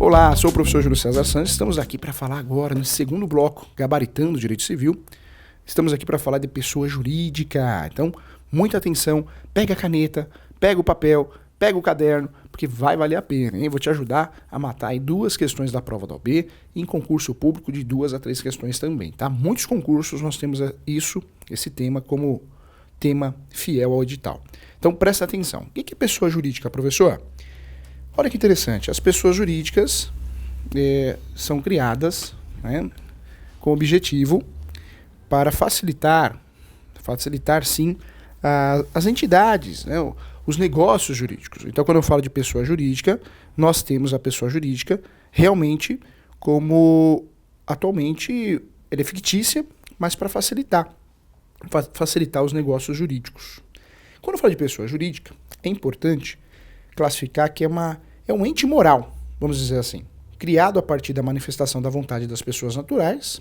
Olá, sou o professor Júlio César Santos. Estamos aqui para falar agora, no segundo bloco, gabaritando o direito civil. Estamos aqui para falar de pessoa jurídica. Então, muita atenção, pega a caneta, pega o papel, pega o caderno, porque vai valer a pena, hein? Vou te ajudar a matar aí 2 questões da prova da OAB, em concurso público de 2 a 3 questões também, tá? Muitos concursos nós temos esse tema como tema fiel ao edital. Então, presta atenção. O que é pessoa jurídica, professor? Olha que interessante, as pessoas jurídicas são criadas, né, com o objetivo para facilitar sim, as entidades, né, os negócios jurídicos. Então, quando eu falo de pessoa jurídica, nós temos a pessoa jurídica realmente como, atualmente, ela é fictícia, mas para facilitar os negócios jurídicos. Quando eu falo de pessoa jurídica, é importante classificar que é um ente moral, vamos dizer assim, criado a partir da manifestação da vontade das pessoas naturais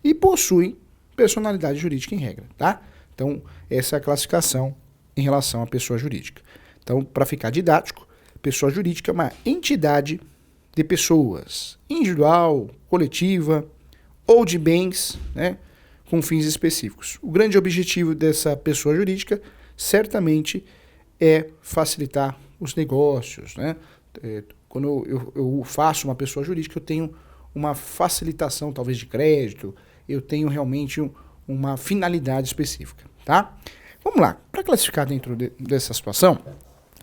e possui personalidade jurídica em regra, tá? Então, essa é a classificação em relação à pessoa jurídica. Então, para ficar didático, pessoa jurídica é uma entidade de pessoas, individual, coletiva ou de bens, né, com fins específicos. O grande objetivo dessa pessoa jurídica certamente é facilitar os negócios, né? Quando eu faço uma pessoa jurídica, eu tenho uma facilitação, talvez, de crédito, eu tenho realmente uma finalidade específica, tá? Vamos lá, para classificar dentro dessa situação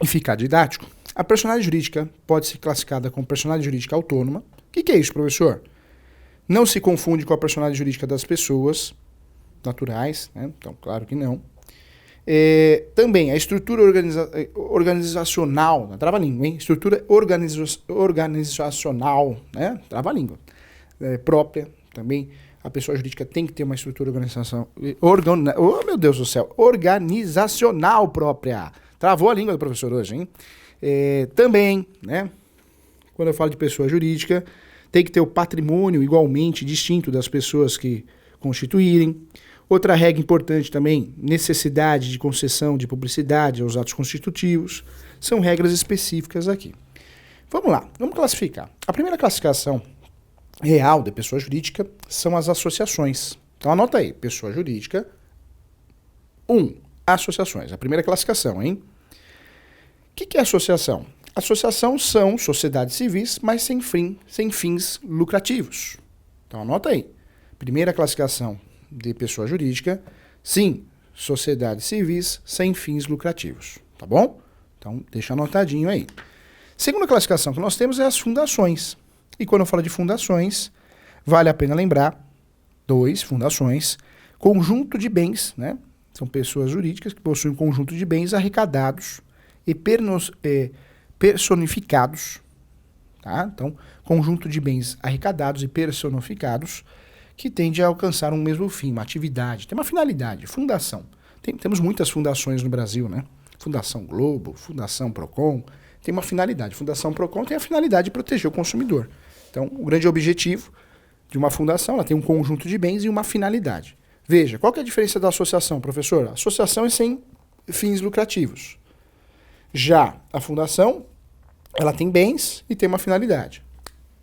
e ficar didático, a personalidade jurídica pode ser classificada como personalidade jurídica autônoma. O que é isso, professor? Não se confunde com a personalidade jurídica das pessoas naturais, né? Então, claro que não. Também a estrutura organizacional, trava-língua, hein? Estrutura organizacional, né? Trava-língua, própria também. A pessoa jurídica tem que ter uma estrutura organizacional própria. Travou a língua do professor hoje, hein? Também, né? Quando eu falo de pessoa jurídica, tem que ter o patrimônio igualmente distinto das pessoas que constituírem. Outra regra importante também, necessidade de concessão de publicidade aos atos constitutivos. São regras específicas aqui. Vamos lá, vamos classificar. A primeira classificação real de pessoa jurídica são as associações. Então anota aí, pessoa jurídica 1. Associações, a primeira classificação, hein? O que é associação? Associação são sociedades civis, mas sem fins lucrativos. Então anota aí. Primeira classificação de pessoa jurídica, sim, sociedades civis sem fins lucrativos, tá bom? Então, deixa anotadinho aí. Segunda classificação que nós temos é as fundações. E quando eu falo de fundações, vale a pena lembrar, 2, fundações, conjunto de bens, né? São pessoas jurídicas que possuem um conjunto de bens arrecadados e personificados, tá? Então, conjunto de bens arrecadados e personificados que tende a alcançar um mesmo fim, uma atividade, tem uma finalidade, fundação. Temos muitas fundações no Brasil, né? Fundação Globo, Fundação Procon, tem uma finalidade. Fundação Procon tem a finalidade de proteger o consumidor. Então, o grande objetivo de uma fundação, ela tem um conjunto de bens e uma finalidade. Veja, qual que é a diferença da associação, professor? A associação é sem fins lucrativos. Já a fundação, ela tem bens e tem uma finalidade.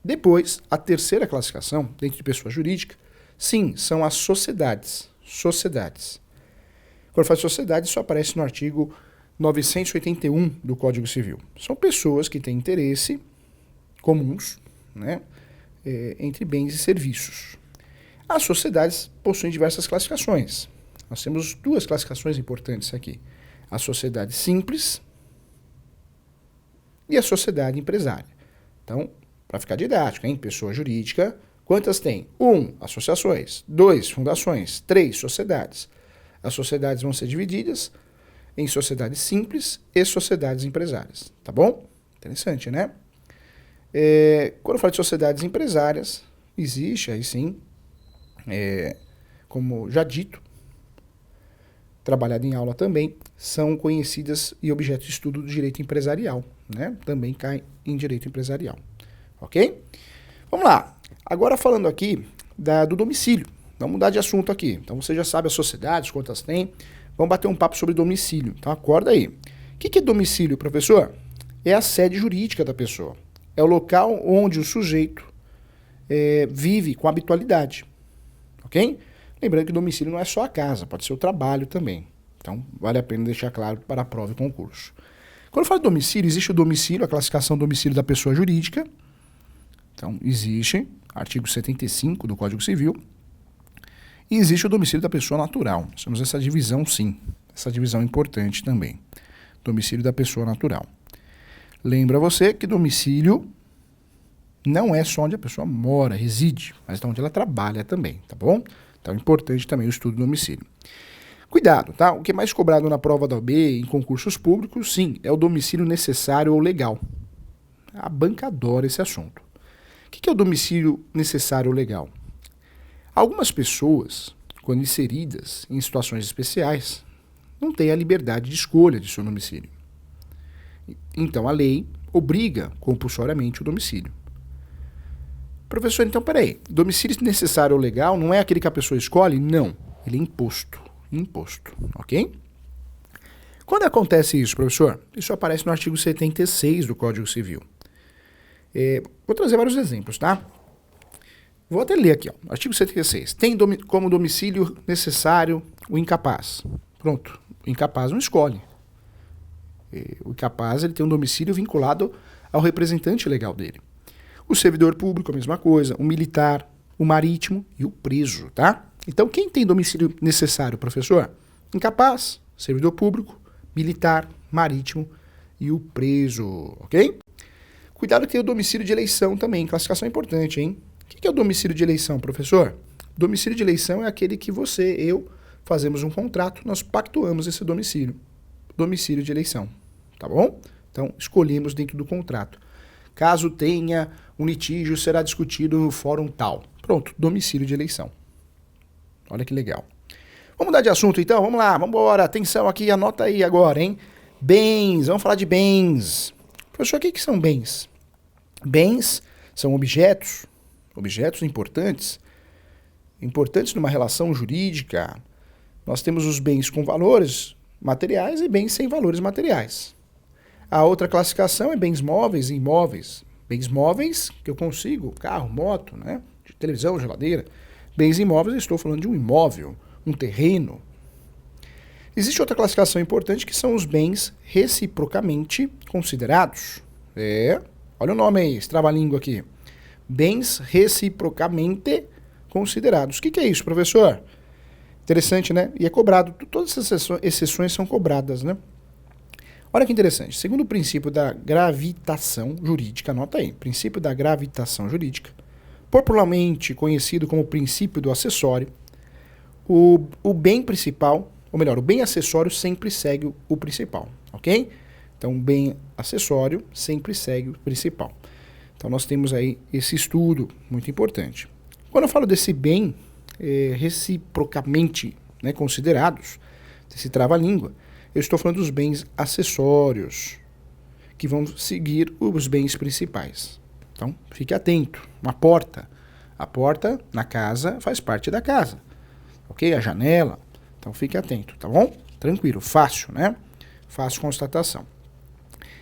Depois, a terceira classificação, dentro de pessoa jurídica, sim, são as sociedades. Sociedades. Quando faz sociedade, isso aparece no artigo 981 do Código Civil. São pessoas que têm interesse comuns, né, entre bens e serviços. As sociedades possuem diversas classificações. Nós temos 2 classificações importantes aqui. A sociedade simples e a sociedade empresária. Então, para ficar didático, hein? Pessoa jurídica, quantas tem? 1, associações. 2, fundações. 3, sociedades. As sociedades vão ser divididas em sociedades simples e sociedades empresárias. Tá bom? Interessante, né? Quando eu falo de sociedades empresárias, existe aí sim, como já dito, trabalhado em aula também, são conhecidas e objeto de estudo do direito empresarial, né? Também cai em direito empresarial. Ok? Vamos lá. Agora falando aqui do domicílio. Vamos mudar de assunto aqui. Então você já sabe as sociedades, quantas tem. Vamos bater um papo sobre domicílio. Então acorda aí. O que é domicílio, professor? É a sede jurídica da pessoa. É o local onde o sujeito vive com habitualidade, ok? Lembrando que domicílio não é só a casa, pode ser o trabalho também. Então, vale a pena deixar claro para a prova e concurso. Quando eu falo de domicílio, existe o domicílio, a classificação do domicílio da pessoa jurídica. Então, existe, artigo 75 do Código Civil. E existe o domicílio da pessoa natural. Nós temos essa divisão, sim. Essa divisão é importante também. Domicílio da pessoa natural. Lembra você que domicílio não é só onde a pessoa mora, reside, mas onde ela trabalha também, tá bom? Então é importante também o estudo do domicílio. Cuidado, tá? O que é mais cobrado na prova da OAB em concursos públicos, sim, é o domicílio necessário ou legal. A banca adora esse assunto. O que é o domicílio necessário ou legal? Algumas pessoas, quando inseridas em situações especiais, não têm a liberdade de escolha de seu domicílio. Então a lei obriga compulsoriamente o domicílio. Professor, então peraí, domicílio necessário ou legal não é aquele que a pessoa escolhe? Não, ele é imposto, ok? Quando acontece isso, professor? Isso aparece no artigo 76 do Código Civil. Vou trazer vários exemplos, tá? Vou até ler aqui, ó, artigo 76. Tem como domicílio necessário o incapaz. Pronto, o incapaz não escolhe. O incapaz ele tem um domicílio vinculado ao representante legal dele. O servidor público, a mesma coisa. O militar, o marítimo e o preso, tá? Então, quem tem domicílio necessário, professor? Incapaz, servidor público, militar, marítimo e o preso, ok? Cuidado que tem o domicílio de eleição também. Classificação importante, hein? O que é o domicílio de eleição, professor? Domicílio de eleição é aquele que você, eu, fazemos um contrato, nós pactuamos esse domicílio. Domicílio de eleição, tá bom? Então, escolhemos dentro do contrato. Caso tenha um litígio, será discutido no fórum tal. Pronto, domicílio de eleição. Olha que legal. Vamos mudar de assunto então? Vamos lá, vamos embora. Atenção aqui, anota aí agora, hein? Bens, vamos falar de bens. Professor, o que são bens? Bens são objetos importantes numa relação jurídica. Nós temos os bens com valores materiais e bens sem valores materiais. A outra classificação é bens móveis e imóveis. Bens móveis, que eu consigo, carro, moto, né? Televisão, geladeira. Bens imóveis, eu estou falando de um imóvel, um terreno. Existe outra classificação importante que são os bens reciprocamente considerados. Olha o nome aí, esse trava-língua aqui. Bens reciprocamente considerados. O que é isso, professor? Interessante, né? E é cobrado. Todas essas exceções são cobradas, né? Olha que interessante. Segundo o princípio da gravitação jurídica, anota aí, princípio da gravitação jurídica, popularmente conhecido como princípio do acessório, o bem principal, ou melhor, o bem acessório sempre segue o principal, ok? Então, o bem acessório sempre segue o principal. Então, nós temos aí esse estudo muito importante. Quando eu falo desse bem reciprocamente, né, considerados, desse trava-língua, eu estou falando dos bens acessórios, que vão seguir os bens principais. Então, fique atento. Uma porta. A porta na casa faz parte da casa. Ok? A janela. Então, fique atento, tá bom? Tranquilo, fácil, né? Fácil constatação.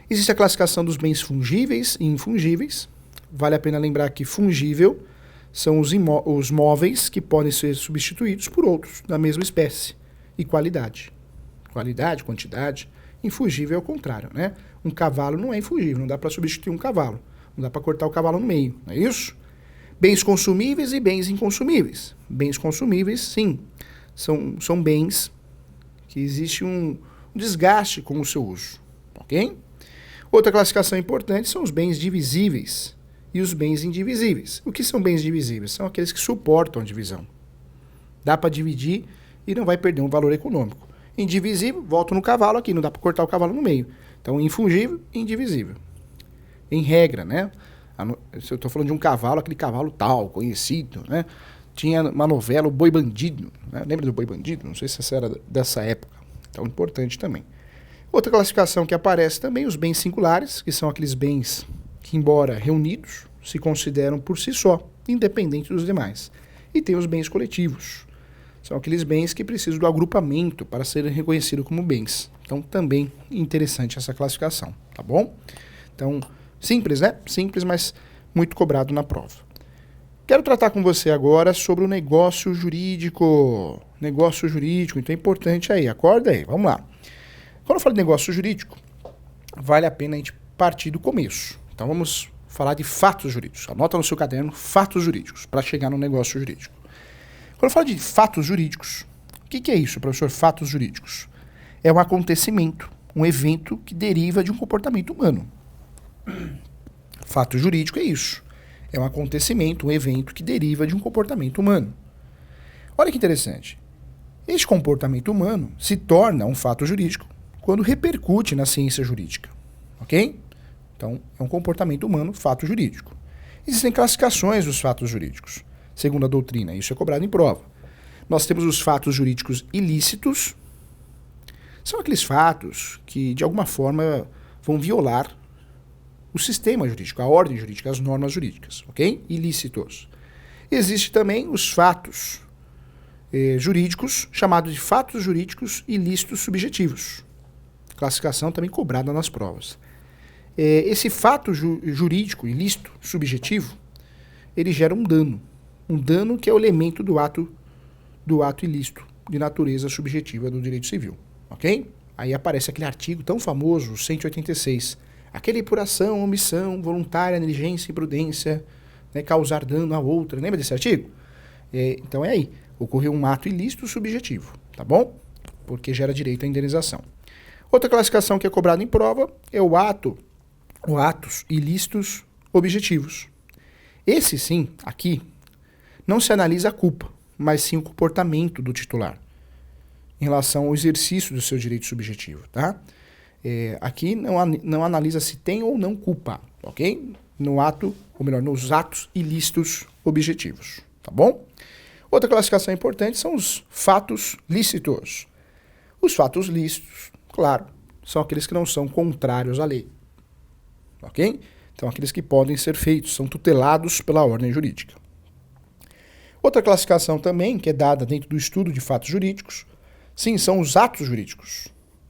Existe a classificação dos bens fungíveis e infungíveis. Vale a pena lembrar que fungível são os móveis que podem ser substituídos por outros da mesma espécie e qualidade. Qualidade, quantidade. Infungível é o contrário, né? Um cavalo não é infungível, não dá para substituir um cavalo. Não dá para cortar o cavalo no meio, não é isso? Bens consumíveis e bens inconsumíveis. Bens consumíveis, sim, são bens que existe um desgaste com o seu uso, ok? Outra classificação importante são os bens divisíveis e os bens indivisíveis. O que são bens divisíveis? São aqueles que suportam a divisão. Dá para dividir e não vai perder um valor econômico. Indivisível, volto no cavalo aqui, não dá para cortar o cavalo no meio. Então, infungível e indivisível. Em regra, né? Se eu estou falando de um cavalo, aquele cavalo tal, conhecido, né? Tinha uma novela, o Boi Bandido, né? Lembra do Boi Bandido? Não sei se essa era dessa época. Então, importante também. Outra classificação que aparece também, os bens singulares, que são aqueles bens que, embora reunidos, se consideram por si só, independente dos demais. E tem os bens coletivos. São aqueles bens que precisam do agrupamento para serem reconhecidos como bens. Então, também interessante essa classificação, tá bom? Então, Simples, né? Simples, mas muito cobrado na prova. Quero tratar com você agora sobre o negócio jurídico. Negócio jurídico, então é importante aí, acorda aí, vamos lá. Quando eu falo de negócio jurídico, vale a pena a gente partir do começo. Então vamos falar de fatos jurídicos. Anota no seu caderno fatos jurídicos, para chegar no negócio jurídico. Quando eu falo de fatos jurídicos, o que é isso, professor? Fatos jurídicos. É um acontecimento, um evento que deriva de um comportamento humano. Fato jurídico é isso. É um acontecimento, um evento que deriva de um comportamento humano. Olha que interessante. Este comportamento humano se torna um fato jurídico quando repercute na ciência jurídica. Ok? Então, é um comportamento humano, fato jurídico. Existem classificações dos fatos jurídicos, segundo a doutrina. Isso é cobrado em prova. Nós temos os fatos jurídicos ilícitos. São aqueles fatos que, de alguma forma, vão violar o sistema jurídico, a ordem jurídica, as normas jurídicas, ok? Ilícitos. Existem também os fatos jurídicos, chamados de fatos jurídicos ilícitos subjetivos. Classificação também cobrada nas provas. Esse fato jurídico ilícito subjetivo, ele gera um dano que é o elemento do ato ilícito de natureza subjetiva do direito civil, ok? Aí aparece aquele artigo tão famoso, 186, aquele por ação, omissão, voluntária, negligência, imprudência, né, causar dano a outra. Lembra desse artigo? Então é aí. Ocorreu um ato ilícito subjetivo, tá bom? Porque gera direito à indenização. Outra classificação que é cobrada em prova é o atos ilícitos objetivos. Esse sim, aqui, não se analisa a culpa, mas sim o comportamento do titular em relação ao exercício do seu direito subjetivo, tá? Aqui não analisa se tem ou não culpa, ok? Nos atos ilícitos objetivos, tá bom? Outra classificação importante são os fatos lícitos. Os fatos lícitos, claro, são aqueles que não são contrários à lei, ok? Então, aqueles que podem ser feitos, são tutelados pela ordem jurídica. Outra classificação também, que é dada dentro do estudo de fatos jurídicos, sim, são os atos jurídicos.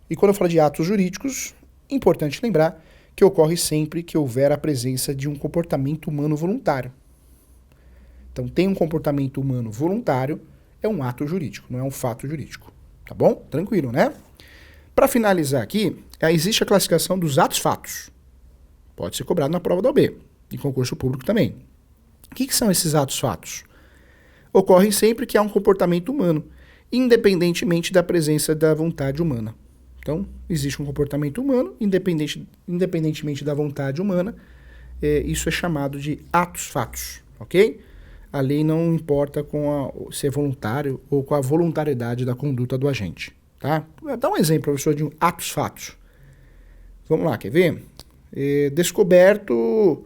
E quando eu falo de atos jurídicos, é importante lembrar que ocorre sempre que houver a presença de um comportamento humano voluntário. Então, tem um comportamento humano voluntário, é um ato jurídico, não é um fato jurídico. Tá bom? Tranquilo, né? Para finalizar aqui, existe a classificação dos atos-fatos. Pode ser cobrado na prova da OAB, em concurso público também. O que são esses atos-fatos? Ocorrem sempre que há um comportamento humano, independentemente da presença da vontade humana. Então, existe um comportamento humano, independentemente da vontade humana, isso é chamado de atos-fatos, ok? A lei não importa se é voluntário ou com a voluntariedade da conduta do agente, tá? Dá um exemplo, professor, de um atos-fatos. Vamos lá, quer ver? Descoberto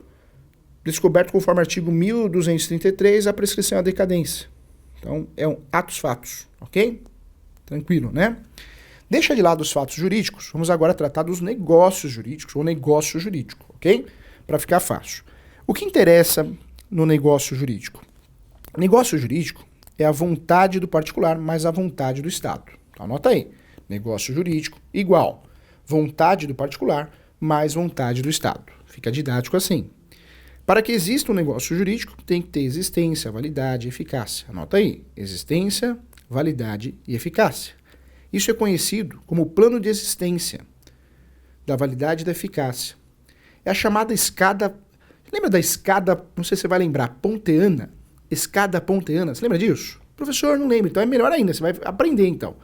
conforme artigo 1233, a prescrição e a decadência. Então, é um atos-fatos, ok? Tranquilo, né? Deixa de lado os fatos jurídicos, vamos agora tratar dos negócios jurídicos, ou negócio jurídico, ok? Para ficar fácil. O que interessa no negócio jurídico? Negócio jurídico é a vontade do particular mais a vontade do Estado. Então, anota aí. Negócio jurídico igual vontade do particular mais vontade do Estado. Fica didático assim. Para que exista um negócio jurídico, tem que ter existência, validade e eficácia. Anota aí. Existência, validade e eficácia. Isso é conhecido como plano de existência da validade e da eficácia. É a chamada escada... Lembra da escada, não sei se você vai lembrar, ponteana? Escada ponteana, você lembra disso? Professor, não lembro, então é melhor ainda, você vai aprender então.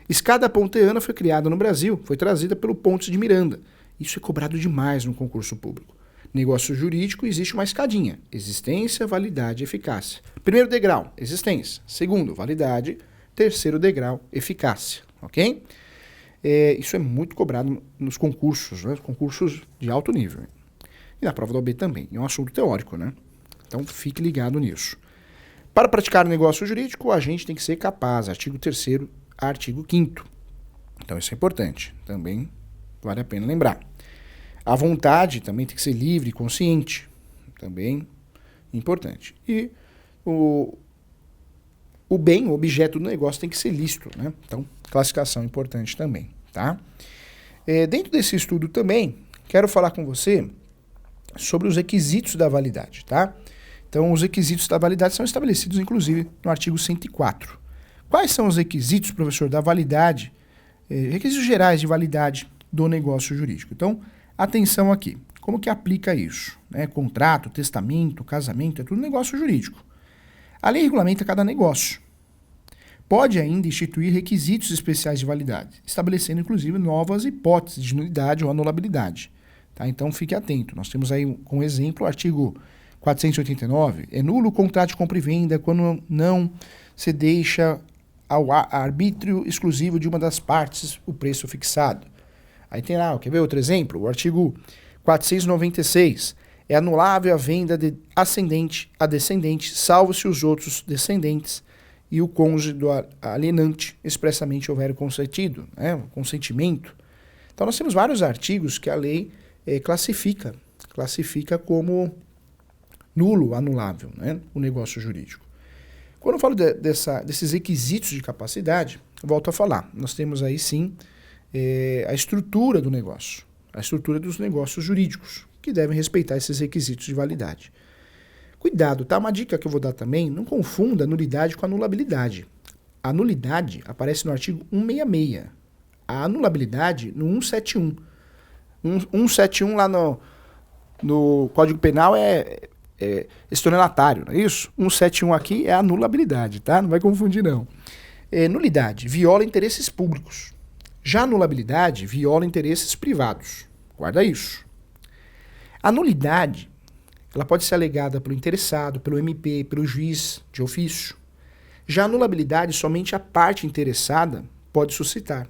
Escada ponteana foi criada no Brasil, foi trazida pelo Pontes de Miranda. Isso é cobrado demais no concurso público. Negócio jurídico, existe uma escadinha. Existência, validade e eficácia. Primeiro degrau, existência. Segundo, validade. Terceiro degrau, eficácia. Ok? Isso é muito cobrado nos concursos, né? Concursos de alto nível. E na prova da OAB também. É um assunto teórico, né? Então, fique ligado nisso. Para praticar negócio jurídico, o agente tem que ser capaz. Artigo 3º, artigo 5º. Então, isso é importante. Também vale a pena lembrar. A vontade também tem que ser livre e consciente. Também importante. E o bem, o objeto do negócio tem que ser lícito, né? Então, classificação importante também, tá? Dentro desse estudo também, quero falar com você sobre os requisitos da validade, tá? Então, os requisitos da validade são estabelecidos, inclusive, no artigo 104. Quais são os requisitos, professor, da validade, requisitos gerais de validade do negócio jurídico? Então, atenção aqui. Como que aplica isso? Contrato, testamento, casamento, é tudo negócio jurídico. A lei regulamenta cada negócio. Pode ainda instituir requisitos especiais de validade, estabelecendo, inclusive, novas hipóteses de nulidade ou anulabilidade. Tá? Então, fique atento. Nós temos aí, como exemplo, o artigo 489. É nulo o contrato de compra e venda quando não se deixa ao arbítrio exclusivo de uma das partes o preço fixado. Aí tem lá, quer ver outro exemplo? O artigo 496. É anulável a venda de ascendente a descendente, salvo-se os outros descendentes e o cônjuge do alienante expressamente houver consentido, o consentimento. Então, nós temos vários artigos que a lei classifica como nulo, anulável, o negócio jurídico. Quando eu falo desses requisitos de capacidade, eu volto a falar. Nós temos aí, sim, a estrutura do negócio, a estrutura dos negócios jurídicos, que devem respeitar esses requisitos de validade. Cuidado, tá? Uma dica que eu vou dar também, não confunda a nulidade com a anulabilidade. A nulidade aparece no artigo 166. A anulabilidade no 171. 171 lá no Código Penal é estelionatário, não é isso? 171 aqui é a anulabilidade, tá? Não vai confundir, não. Nulidade, viola interesses públicos. Já a anulabilidade viola interesses privados. Guarda isso. A nulidade, ela pode ser alegada pelo interessado, pelo MP, pelo juiz de ofício. Já a anulabilidade, somente a parte interessada pode suscitar.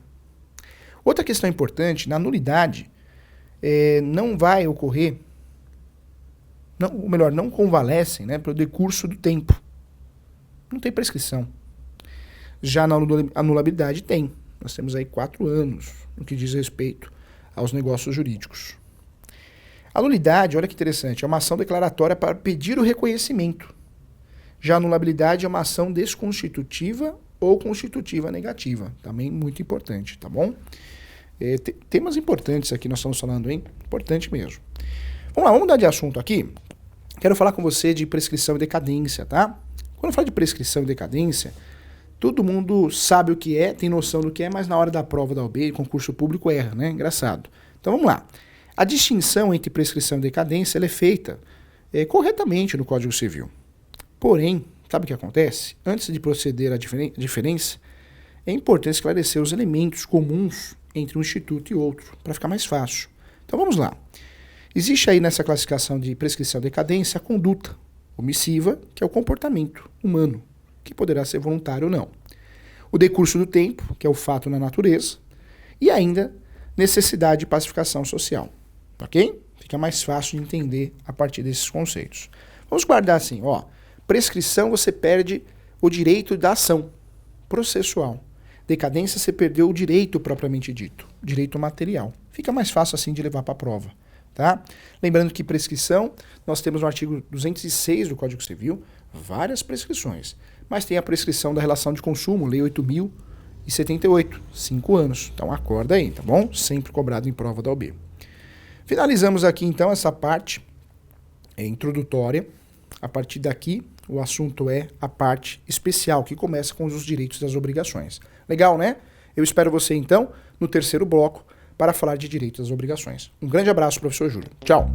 Outra questão importante, na nulidade, não vai ocorrer, não convalescem, pelo decurso do tempo. Não tem prescrição. Já na anulabilidade tem. Nós temos aí 4 anos no que diz respeito aos negócios jurídicos. A nulidade, olha que interessante, é uma ação declaratória para pedir o reconhecimento. Já a anulabilidade é uma ação desconstitutiva ou constitutiva negativa. Também muito importante, tá bom? Temas importantes aqui nós estamos falando, hein? Importante mesmo. Vamos lá, vamos mudar de assunto aqui. Quero falar com você de prescrição e decadência, tá? Quando eu falo de prescrição e decadência, todo mundo sabe o que é, tem noção do que é, mas na hora da prova da OAB, concurso público, erra, né? Engraçado. Então vamos lá. A distinção entre prescrição e decadência ela é feita corretamente no Código Civil. Porém, sabe o que acontece? Antes de proceder à diferença, é importante esclarecer os elementos comuns entre um instituto e outro, para ficar mais fácil. Então vamos lá. Existe aí nessa classificação de prescrição e decadência a conduta omissiva, que é o comportamento humano, que poderá ser voluntário ou não. O decurso do tempo, que é o fato na natureza, e ainda necessidade de pacificação social. Ok? Fica mais fácil de entender a partir desses conceitos. Vamos guardar assim, prescrição você perde o direito da ação processual. Decadência você perdeu o direito propriamente dito, direito material. Fica mais fácil assim de levar para a prova. Tá? Lembrando que prescrição, nós temos no artigo 206 do Código Civil, várias prescrições. Mas tem a prescrição da relação de consumo, Lei 8.078, 5 anos. Então acorda aí, tá bom? Sempre cobrado em prova da OAB. Finalizamos aqui então essa parte introdutória. A partir daqui, o assunto é a parte especial, que começa com os direitos e as obrigações. Legal, né? Eu espero você então no terceiro bloco para falar de direitos e das obrigações. Um grande abraço, professor Júlio. Tchau!